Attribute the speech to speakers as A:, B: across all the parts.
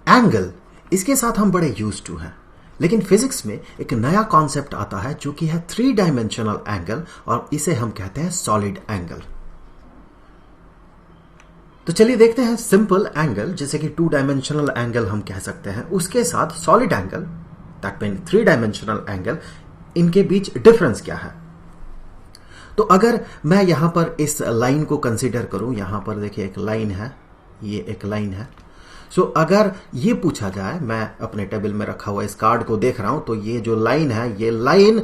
A: Angle, इसके साथ हम बड़े यूज टू हैं, लेकिन फिजिक्स में एक नया कॉन्सेप्ट आता है जो कि है 3 डायमेंशनल एंगल, और इसे हम कहते हैं सॉलिड एंगल। तो चलिए देखते हैं सिंपल एंगल, जैसे कि 2 डायमेंशनल एंगल हम कह सकते हैं, उसके साथ solid angle, that mean 3 dimensional angle, इनके बीच डिफरेंस क्या है। तो अगर मैं यहां पर इस लाइन को कंसीडर करूं, यहां पर देखिए एक लाइन है, ये एक लाइन है। सो अगर ये पूछा जाए, मैं अपने टेबल में रखा हुआ इस कार्ड को देख रहा हूं, तो ये जो लाइन है, ये लाइन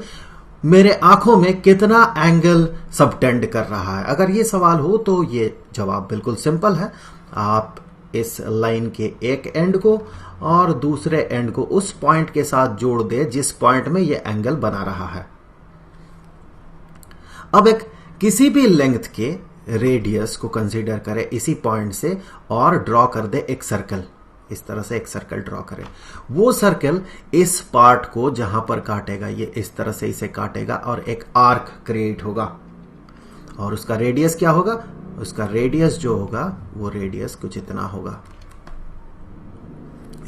A: मेरे आंखों में कितना एंगल सबटेंड कर रहा है। अगर ये सवाल हो तो ये जवाब बिल्कुल सिंपल है। आप इस लाइन के एक एंड को और दूसरे एंड को उस पॉइंट के साथ जोड़ दे जिस पॉइंट में ये एंगल बना रहा है। अब एक किसी भी लेंथ के रेडियस को कंसीडर करें इसी पॉइंट से और ड्रॉ कर दे एक सर्कल, इस तरह से एक सर्कल ड्रॉ करें। वो सर्कल इस पार्ट को जहां पर काटेगा, ये इस तरह से इसे काटेगा और एक आर्क क्रिएट होगा, और उसका रेडियस क्या होगा, उसका रेडियस जो होगा वो रेडियस कुछ इतना होगा।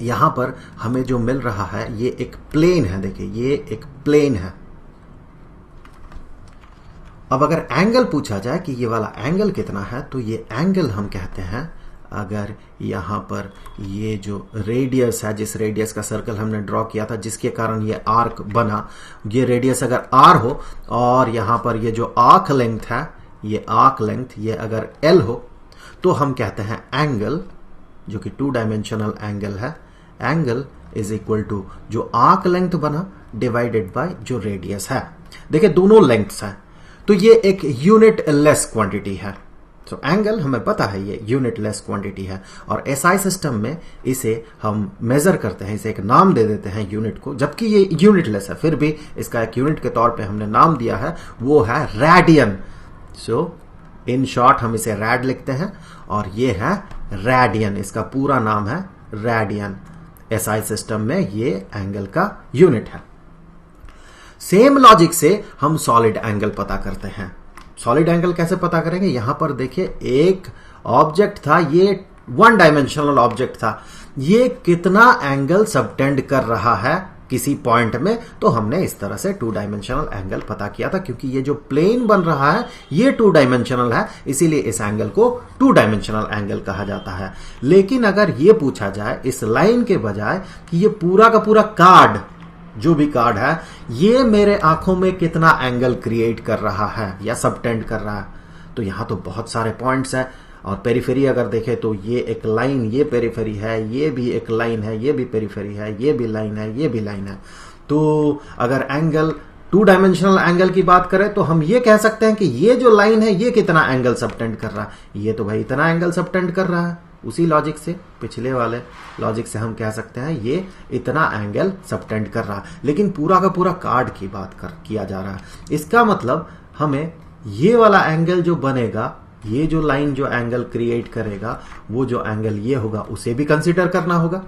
A: यहां पर हमें जो मिल रहा है ये एक प्लेन है, देखिए ये एक प्लेन है। अब अगर एंगल पूछा जाए कि ये वाला एंगल कितना है, तो ये एंगल हम कहते हैं, अगर यहां पर ये जो रेडियस है, जिस रेडियस का सर्कल हमने ड्रॉ किया था जिसके कारण ये आर्क बना, ये रेडियस अगर आर हो और यहां पर ये जो आर्क लेंथ है, ये आर्क लेंथ ये अगर एल हो, तो हम कहते हैं एंगल, जो कि 2 डायमेंशनल एंगल है, एंगल इज इक्वल टू जो आर्क लेंथ बना डिवाइडेड बाय जो रेडियस है। देखिए दोनों लेंथ्स हैं, तो ये एक यूनिट लेस क्वांटिटी है। तो एंगल हमें पता है ये यूनिट लेस क्वांटिटी है, और एसआई सिस्टम में इसे हम मेजर करते हैं, इसे एक नाम दे देते हैं यूनिट को, जबकि ये यूनिट लेस है, फिर भी इसका एक यूनिट के तौर पे हमने नाम दिया है, वो है रेडियन। सो इन शॉर्ट हम इसे रैड लिखते हैं, और ये है रेडियन, इसका पूरा नाम है रेडियन। एसआई सिस्टम में ये एंगल का यूनिट है। सेम लॉजिक से हम सॉलिड एंगल पता करते हैं। सॉलिड एंगल कैसे पता करेंगे, यहां पर देखिए एक ऑब्जेक्ट था, ये 1 डायमेंशनल ऑब्जेक्ट था, ये कितना एंगल सबटेंड कर रहा है किसी पॉइंट में, तो हमने इस तरह से 2 डायमेंशनल एंगल पता किया था। क्योंकि ये जो प्लेन बन रहा है ये 2 डायमेंशनल है, इसीलिए इस एंगल को 2 डायमेंशनल एंगल कहा जाता है। लेकिन अगर ये पूछा जाए इस लाइन के बजाय कि ये पूरा का पूरा कार्ड, जो भी कार्ड है, ये मेरे आंखों में कितना एंगल क्रिएट कर रहा है या सबटेंड कर रहा है, तो यहां तो बहुत सारे पॉइंट्स हैं। और पेरिफेरी अगर देखें तो ये एक लाइन, ये पेरिफेरी है, ये भी एक लाइन है, ये भी पेरिफेरी है, ये भी लाइन है, ये भी लाइन है। तो अगर एंगल 2 डायमेंशनल एंगल की बात करें तो हम ये कह सकते हैं कि ये जो लाइन है ये कितना एंगल सबटेंड कर रहा है, ये तो भाई इतना एंगल सबटेंड कर रहा है। उसी लॉजिक से, पिछले वाले लॉजिक से हम कह सकते हैं ये इतना एंगल सबटेंड कर रहा है। लेकिन पूरा का पूरा कार्ड की बात किया जा रहा है, इसका मतलब हमें ये वाला एंगल जो बनेगा, ये जो लाइन जो एंगल क्रिएट करेगा, वो जो एंगल ये होगा उसे भी कंसीडर करना होगा,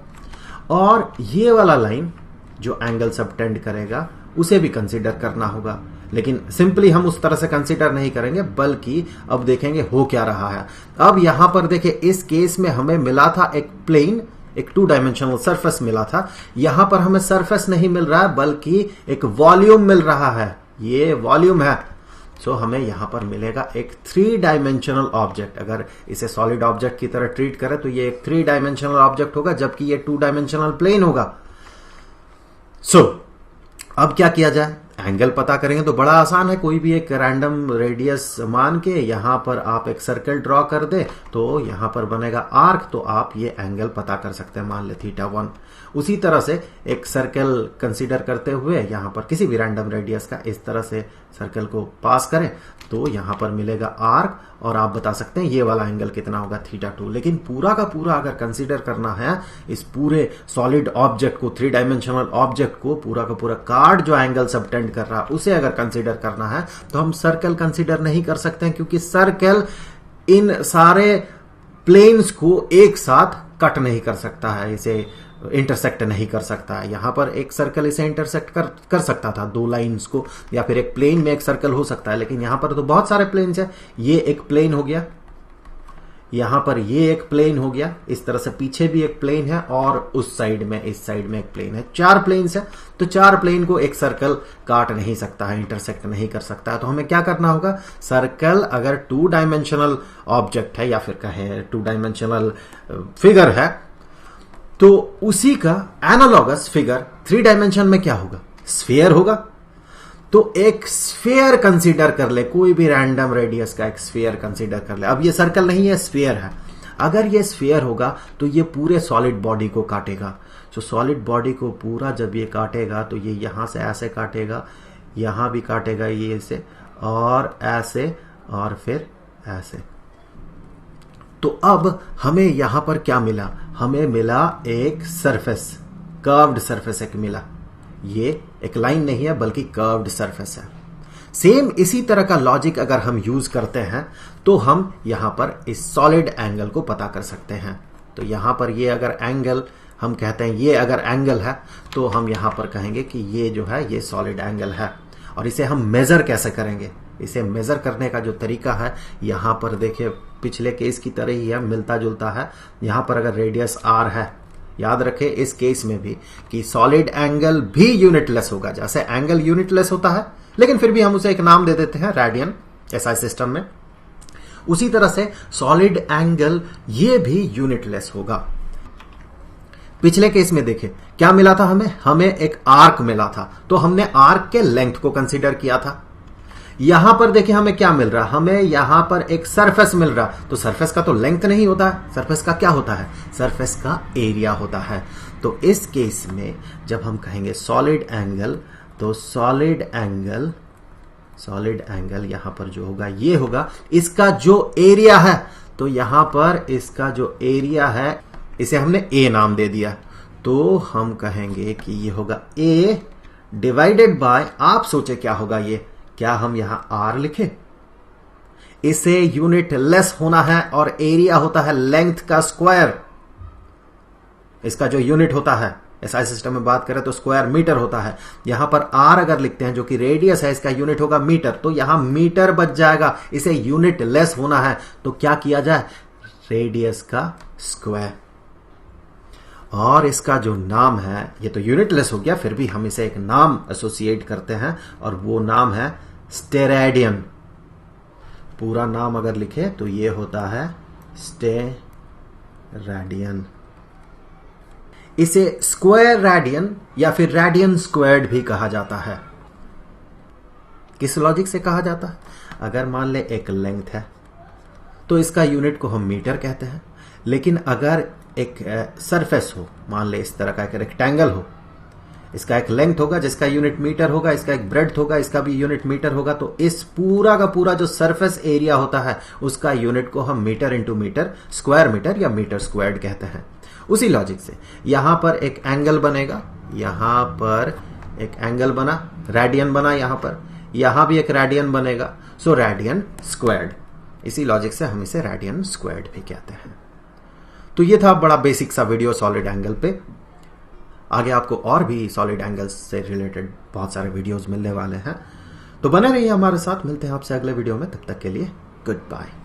A: और ये वाला लाइन जो एंगल सबटेंड करेगा उसे भी कंसीडर करना होगा। लेकिन सिंपली हम उस तरह से कंसीडर नहीं करेंगे, बल्कि अब देखेंगे हो क्या रहा है। अब यहां पर देखिए इस केस में हमें मिला था एक प्लेन, एक 2 डायमेंशनल सरफेस मिला था। यहां पर हमें सरफेस नहीं मिल रहा है बल्कि एक वॉल्यूम मिल रहा है, ये वॉल्यूम है। सो हमें यहां पर मिलेगा एक 3 डायमेंशनल ऑब्जेक्ट। अगर इसे सॉलिड ऑब्जेक्ट की तरह ट्रीट करें तो ये एक 3 डायमेंशनल ऑब्जेक्ट होगा, जबकि ये 2 डायमेंशनल प्लेन होगा। अब क्या किया जाए, एंगल पता करेंगे तो बड़ा आसान है। कोई भी एक रैंडम रेडियस मान के यहां पर आप एक सर्कल ड्रॉ कर दे तो यहां पर बनेगा आर्क, तो आप ये एंगल पता कर सकते हैं, मान ले θ1। उसी तरह से एक सर्कल कंसीडर करते हुए यहां पर किसी भी रैंडम रेडियस का इस तरह से सर्कल को पास करें तो यहां पर मिलेगा आर्क, और आप बता सकते हैं ये वाला एंगल कितना होगा, θ2। लेकिन पूरा का पूरा अगर कंसीडर करना है इस पूरे सॉलिड ऑब्जेक्ट को, 3 डायमेंशनल ऑब्जेक्ट को, पूरा का पूरा कार्ड जो एंगल सबटेंड कर रहा है उसे अगर कंसीडर करना है तो हम सर्कल कंसीडर नहीं कर सकते हैं, क्योंकि सर्कल इन सारे प्लेन्स को एक साथ कट नहीं कर सकता है, इसे इंटरसेक्ट नहीं कर सकता है। यहां पर एक सर्कल इसे इंटरसेक्ट कर सकता था, 2 लाइंस को, या फिर एक प्लेन में एक सर्कल हो सकता है, लेकिन यहां पर तो बहुत सारे प्लेन्स है। ये एक प्लेन हो गया, यहां पर ये एक प्लेन हो गया, इस तरह से पीछे भी एक प्लेन है और उस साइड में, इस साइड में एक प्लेन है। 4 प्लेन्स है, तो 4 प्लेन को एक सर्कल काट नहीं सकता है, इंटरसेक्ट नहीं कर सकता है। तो हमें क्या करना होगा, सर्कल अगर 2 डायमेंशनल ऑब्जेक्ट है या फिर कहे 2 डायमेंशनल फिगर है, तो उसी का एनालॉगस फिगर 3 डायमेंशन में क्या होगा, स्फीयर होगा। तो एक स्फीयर कंसीडर कर ले, कोई भी रैंडम रेडियस का एक स्फीयर कंसीडर कर ले। अब ये सर्कल नहीं है, स्फीयर है। अगर ये स्फीयर होगा तो ये पूरे सॉलिड बॉडी को काटेगा। तो सॉलिड बॉडी को पूरा जब ये काटेगा तो ये यहां से ऐसे काटेगा, यहां भी काटेगा ये ऐसे और ऐसे और फिर ऐसे। तो अब हमें यहां पर क्या मिला, हमें मिला एक सरफेस, कर्व्ड सरफेस एक मिला। ये एक लाइन नहीं है बल्कि कर्व्ड सरफेस है। सेम इसी तरह का लॉजिक अगर हम यूज करते हैं तो हम यहां पर इस सॉलिड एंगल को पता कर सकते हैं। तो यहां पर ये अगर एंगल हम कहते हैं, ये अगर एंगल है तो हम यहां पर कहेंगे कि ये जो है ये सॉलिड एंगल है। और इसे हम मेजर कैसे करेंगे, इसे मेजर करने का जो तरीका है, यहां पर देखिए पिछले केस की तरह ही है, मिलता जुलता है। यहां पर अगर रेडियस r है, याद रखें इस केस में भी कि सॉलिड एंगल भी यूनिटलेस होगा। जैसे एंगल यूनिटलेस होता है लेकिन फिर भी हम उसे एक नाम दे देते हैं रेडियन एसआई सिस्टम में, उसी तरह से सॉलिड एंगल ये भी यूनिटलेस होगा। पिछले केस में देखें क्या मिला था, हमें एक आर्क मिला था, तो हमने आर्क के लेंथ को कंसीडर किया था। यहां पर देखिए हमें क्या मिल रहा, हमें यहां पर एक सरफेस मिल रहा। तो सरफेस का तो लेंथ नहीं होता है, सरफेस का क्या होता है, सरफेस का एरिया होता है। तो इस केस में जब हम कहेंगे सॉलिड एंगल, तो सॉलिड एंगल यहां पर जो होगा ये होगा इसका जो एरिया है। तो यहां पर इसका जो एरिया है इसे हमने ए नाम दे दिया, तो हम कहेंगे कि ये होगा ए डिवाइडेड बाय, आप सोचे क्या होगा ये, क्या हम यहां आर लिखें, इसे यूनिट लेस होना है और एरिया होता है लेंथ का स्क्वायर। इसका जो यूनिट होता है एसआई सिस्टम में बात करें तो स्क्वायर मीटर होता है। यहां पर आर अगर लिखते हैं जो कि रेडियस है, इसका यूनिट होगा मीटर, तो यहां मीटर बच जाएगा। इसे यूनिट लेस होना है तो क्या किया जाए, रेडियस का स्क्वायर। और इसका जो नाम है, ये तो यूनिटलेस हो गया, फिर भी हम इसे एक नाम एसोसिएट करते हैं और वो नाम है स्टेरेडियन। पूरा नाम अगर लिखे तो ये होता है स्टेरेडियन। इसे स्क्वायर रेडियन या फिर रेडियन स्क्वायर्ड भी कहा जाता है। किस लॉजिक से कहा जाता है, अगर मान ले एक लेंथ है तो इसका यूनिट को हम मीटर कहते हैं, लेकिन अगर एक सरफेस हो, मान ले इस तरह का एक रेक्टेंगल हो, इसका एक लेंथ होगा जिसका यूनिट मीटर होगा, इसका एक ब्रेड्थ होगा, इसका भी यूनिट मीटर होगा, तो इस पूरा का पूरा जो सरफेस एरिया होता है उसका यूनिट को हम metre into metre, square metre या मीटर स्क्वायर्ड कहते हैं। उसी लॉजिक से यहां पर एक एंगल बनेगा, यहां पर एक एंगल बना, रेडियन बना, यहां भी एक रेडियन बनेगा, सो रेडियन स्क्वायर्ड। इसी लॉजिक से हम इसे रेडियन स्क्वायर्ड भी कहते हैं। तो ये था बड़ा बेसिक सा वीडियो सॉलिड एंगल पे। आगे आपको और भी सॉलिड एंगल्स से रिलेटेड बहुत सारे वीडियोस मिलने वाले हैं, तो बने रहिए हमारे साथ। मिलते हैं आपसे अगले वीडियो में, तब तक के लिए गुड बाय।